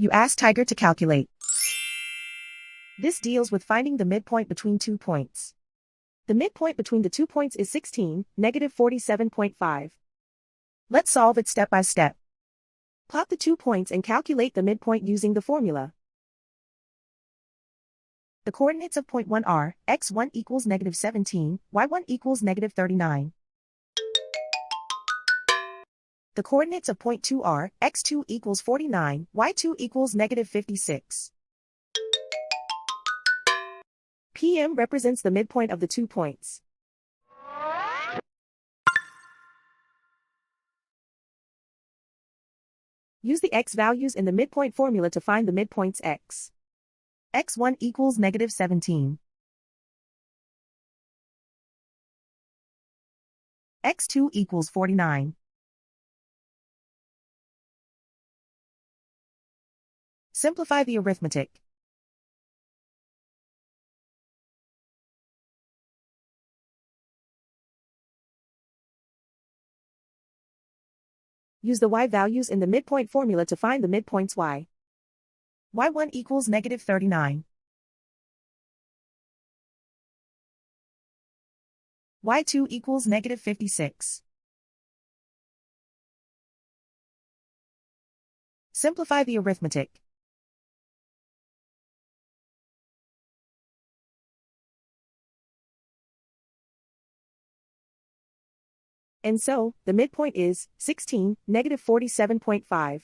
You ask Tiger to calculate. This deals with finding the midpoint between 2 points. The midpoint between the 2 points is 16, negative 47.5. Let's solve it step by step. Plot the 2 points and calculate the midpoint using the formula. The coordinates of point 1 are, x1 equals negative 17, y1 equals negative 39. The coordinates of point 2 are, x2 equals 49, y2 equals negative 56. PM represents the midpoint of the 2 points. Use the x values in the midpoint formula to find the midpoints x. x1 equals negative 17. x2 equals 49. Simplify the arithmetic. Use the y values in the midpoint formula to find the midpoints y. y1 equals negative 39. y2 equals negative 56. Simplify the arithmetic. And so, the midpoint is 16, negative 47.5.